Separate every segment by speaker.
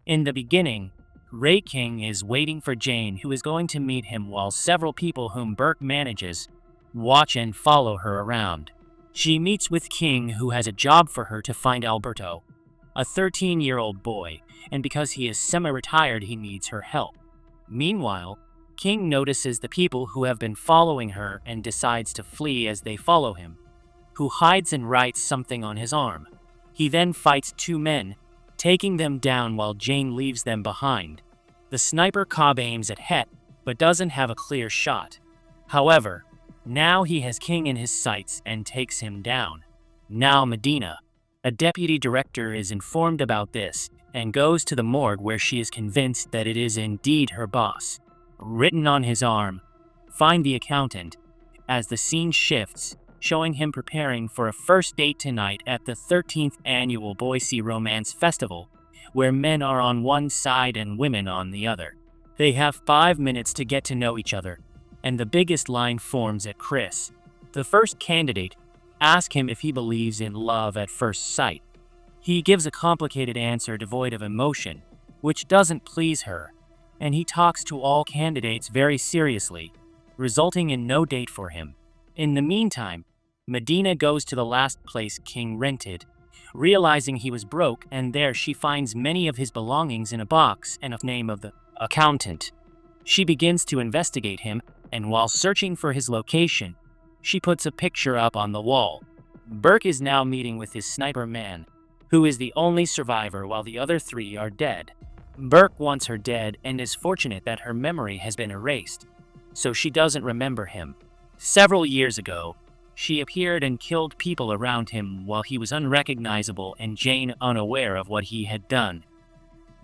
Speaker 1: In the beginning, Ray King is waiting for Jane, who is going to meet him, while several people whom Burke manages watch and follow her around. She meets with King, who has a job for her to find Alberto, a 13-year-old boy, and because he is semi-retired, he needs her help. Meanwhile, King notices the people who have been following her and decides to flee as they follow him, who hides and writes something on his arm. He then fights two men, taking them down while Jane leaves them behind. The sniper Cobb aims at Het, but doesn't have a clear shot. However, now he has King in his sights and takes him down. Now Medina, a deputy director, is informed about this and goes to the morgue, where she is convinced that it is indeed her boss. Written on his arm, "Find the accountant," as the scene shifts, showing him preparing for a first date tonight at the 13th Annual Boise Romance Festival, where men are on one side and women on the other. They have 5 minutes to get to know each other, and the biggest line forms at Chris, the first candidate, asks him if he believes in love at first sight. He gives a complicated answer devoid of emotion, which doesn't please her, and he talks to all candidates very seriously, resulting in no date for him. In the meantime, Medina goes to the last place King rented, realizing he was broke, and there she finds many of his belongings in a box and the name of the accountant. She begins to investigate him, and while searching for his location, she puts a picture up on the wall. Burke is now meeting with his sniper man, who is the only survivor while the other 3 are dead. Burke wants her dead and is fortunate that her memory has been erased, so she doesn't remember him. Several years ago, she appeared and killed people around him while he was unrecognizable and Jane unaware of what he had done.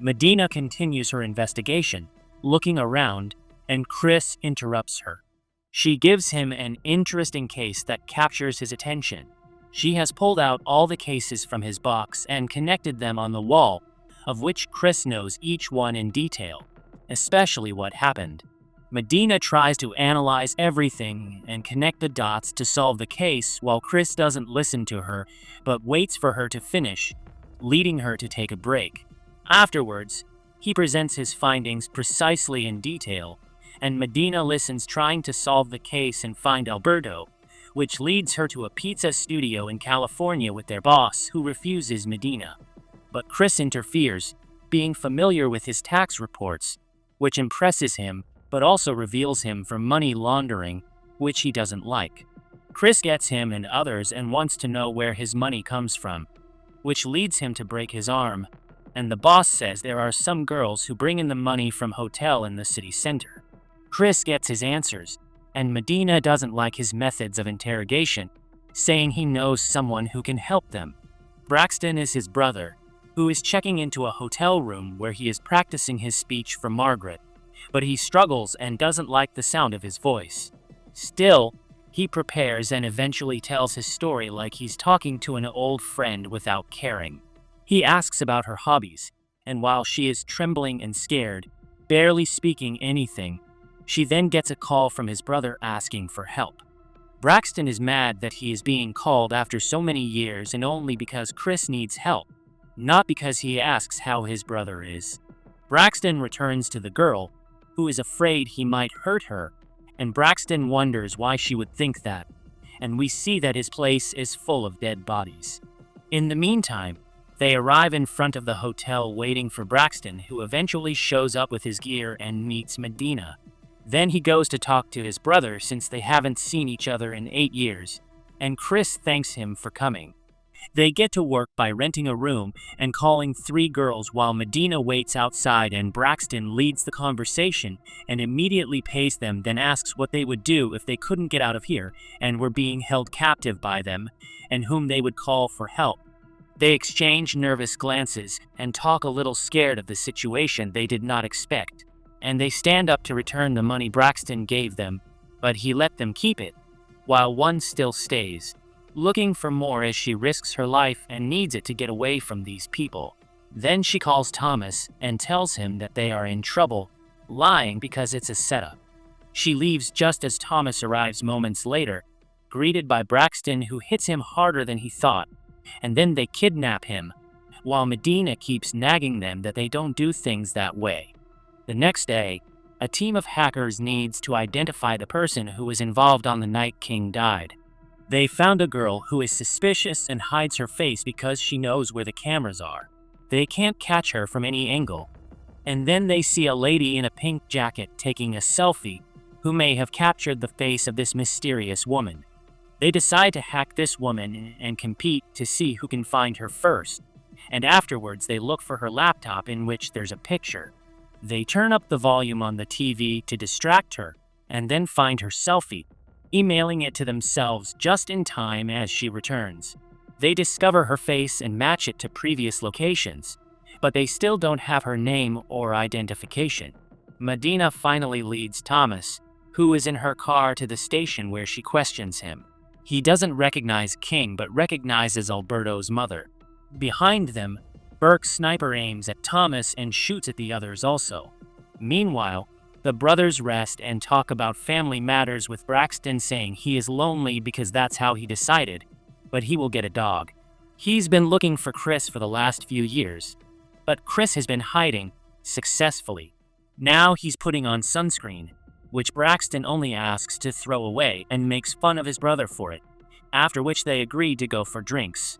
Speaker 1: Medina continues her investigation, looking around, and Chris interrupts her. She gives him an interesting case that captures his attention. She has pulled out all the cases from his box and connected them on the wall, of which Chris knows each one in detail, especially what happened. Medina tries to analyze everything and connect the dots to solve the case, while Chris doesn't listen to her but waits for her to finish, leading her to take a break. Afterwards, he presents his findings precisely in detail, and Medina listens, trying to solve the case and find Alberto, which leads her to a pizza studio in California with their boss, who refuses Medina. But Chris interferes, being familiar with his tax reports, which impresses him, but also reveals him for money laundering, which he doesn't like. Chris gets him and others and wants to know where his money comes from, which leads him to break his arm, and the boss says there are some girls who bring in the money from hotel in the city center. Chris gets his answers, and Medina doesn't like his methods of interrogation, saying he knows someone who can help them. Braxton is his brother, who is checking into a hotel room where he is practicing his speech for Margaret, but he struggles and doesn't like the sound of his voice. Still, he prepares and eventually tells his story like he's talking to an old friend without caring. He asks about her hobbies, and while she is trembling and scared, barely speaking anything, she then gets a call from his brother asking for help. Braxton is mad that he is being called after so many years, and only because Chris needs help, not because he asks how his brother is. Braxton returns to the girl, who is afraid he might hurt her, and Braxton wonders why she would think that, and we see that his place is full of dead bodies. In the meantime, they arrive in front of the hotel waiting for Braxton, who eventually shows up with his gear and meets Medina. Then he goes to talk to his brother since they haven't seen each other in 8 years, and Chris thanks him for coming. They get to work by renting a room and calling 3 girls while Medina waits outside, and Braxton leads the conversation and immediately pays them, then asks what they would do if they couldn't get out of here and were being held captive by them, and whom they would call for help. They exchange nervous glances and talk a little scared of the situation they did not expect, and they stand up to return the money Braxton gave them, but he let them keep it, while one still stays, looking for more as she risks her life and needs it to get away from these people. Then she calls Thomas and tells him that they are in trouble, lying because it's a setup. She leaves just as Thomas arrives moments later, greeted by Braxton, who hits him harder than he thought, and then they kidnap him, while Medina keeps nagging them that they don't do things that way. The next day, a team of hackers needs to identify the person who was involved on the night King died. They found a girl who is suspicious and hides her face because she knows where the cameras are. They can't catch her from any angle. And then they see a lady in a pink jacket taking a selfie who may have captured the face of this mysterious woman. They decide to hack this woman and compete to see who can find her first. And afterwards they look for her laptop in which there's a picture. They turn up the volume on the TV to distract her and then find her selfie, emailing it to themselves just in time as she returns. They discover her face and match it to previous locations, but they still don't have her name or identification. Medina finally leads Thomas, who is in her car, to the station where she questions him. He doesn't recognize King but recognizes Alberto's mother. Behind them, Burke's sniper aims at Thomas and shoots at the others also. Meanwhile, the brothers rest and talk about family matters, with Braxton saying he is lonely because that's how he decided, but he will get a dog. He's been looking for Chris for the last few years, but Chris has been hiding, successfully. Now he's putting on sunscreen, which Braxton only asks to throw away and makes fun of his brother for it, after which they agree to go for drinks.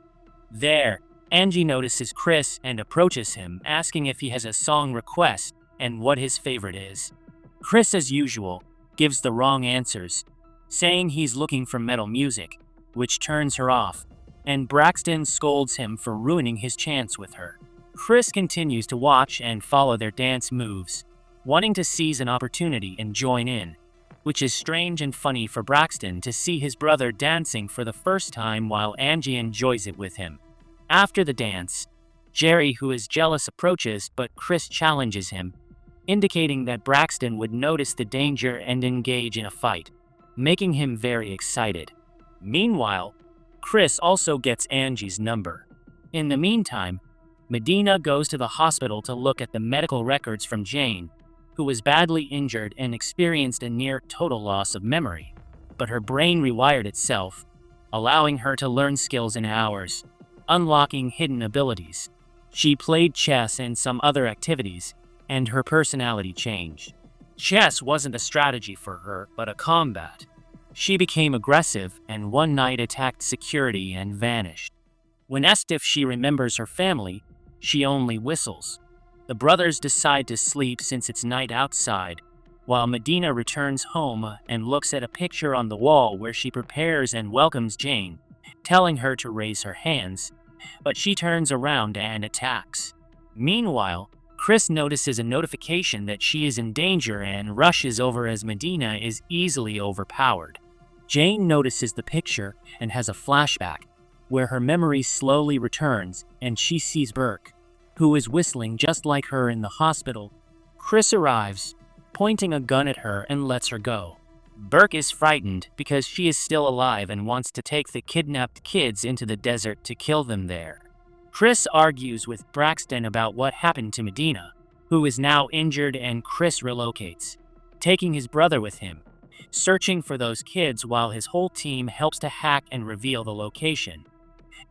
Speaker 1: There, Angie notices Chris and approaches him, asking if he has a song request and what his favorite is. Chris, as usual, gives the wrong answers, saying he's looking for metal music, which turns her off, and Braxton scolds him for ruining his chance with her. Chris continues to watch and follow their dance moves, wanting to seize an opportunity and join in, which is strange and funny for Braxton to see his brother dancing for the first time while Angie enjoys it with him. After the dance, Jerry, who is jealous, approaches, but Chris challenges him, indicating that Braxton would notice the danger and engage in a fight, making him very excited. Meanwhile, Chris also gets Angie's number. In the meantime, Medina goes to the hospital to look at the medical records from Jane, who was badly injured and experienced a near total loss of memory, but her brain rewired itself, allowing her to learn skills in hours, unlocking hidden abilities. She played chess and some other activities, and her personality changed. Chess wasn't a strategy for her, but a combat. She became aggressive and one night attacked security and vanished. When asked if she remembers her family, she only whistles. The brothers decide to sleep since it's night outside, while Medina returns home and looks at a picture on the wall where she prepares and welcomes Jane, telling her to raise her hands, but she turns around and attacks. Meanwhile, Chris notices a notification that she is in danger and rushes over as Medina is easily overpowered. Jane notices the picture and has a flashback, where her memory slowly returns and she sees Burke, who is whistling just like her in the hospital. Chris arrives, pointing a gun at her and lets her go. Burke is frightened because she is still alive and wants to take the kidnapped kids into the desert to kill them there. Chris argues with Braxton about what happened to Medina, who is now injured, and Chris relocates, taking his brother with him, searching for those kids while his whole team helps to hack and reveal the location.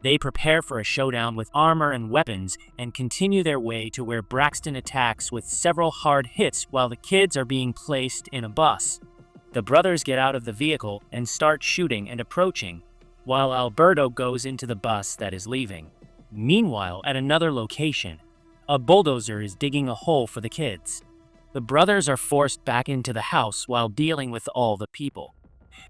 Speaker 1: They prepare for a showdown with armor and weapons and continue their way to where Braxton attacks with several hard hits while the kids are being placed in a bus. The brothers get out of the vehicle and start shooting and approaching, while Alberto goes into the bus that is leaving. Meanwhile, at another location, a bulldozer is digging a hole for the kids. The brothers are forced back into the house while dealing with all the people.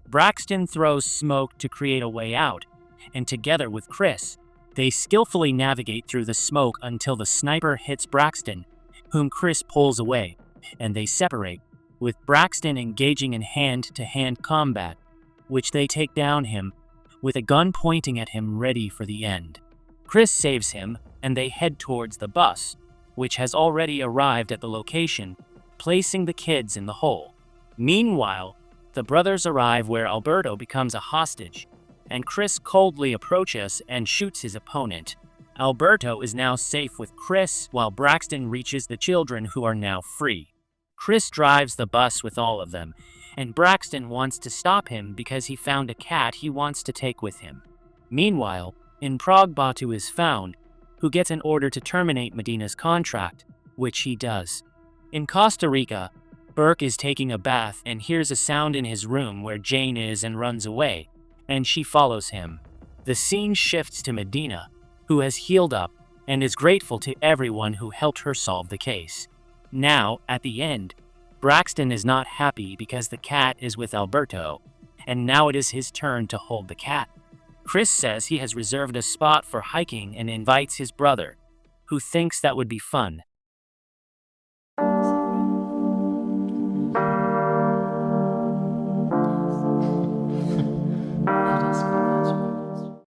Speaker 1: Braxton throws smoke to create a way out, and together with Chris, they skillfully navigate through the smoke until the sniper hits Braxton, whom Chris pulls away, and they separate, with Braxton engaging in hand-to-hand combat, which they take down him, with a gun pointing at him ready for the end. Chris saves him, and they head towards the bus, which has already arrived at the location, placing the kids in the hole. Meanwhile, the brothers arrive where Alberto becomes a hostage, and Chris coldly approaches and shoots his opponent. Alberto is now safe with Chris, while Braxton reaches the children, who are now free. Chris drives the bus with all of them, and Braxton wants to stop him because he found a cat he wants to take with him. Meanwhile, in Prague, Batu is found, who gets an order to terminate Medina's contract, which he does. In Costa Rica, Burke is taking a bath and hears a sound in his room where Jane is and runs away, and she follows him. The scene shifts to Medina, who has healed up and is grateful to everyone who helped her solve the case. Now, at the end, Braxton is not happy because the cat is with Alberto, and now it is his turn to hold the cat. Chris says he has reserved a spot for hiking and invites his brother, who thinks that would be fun.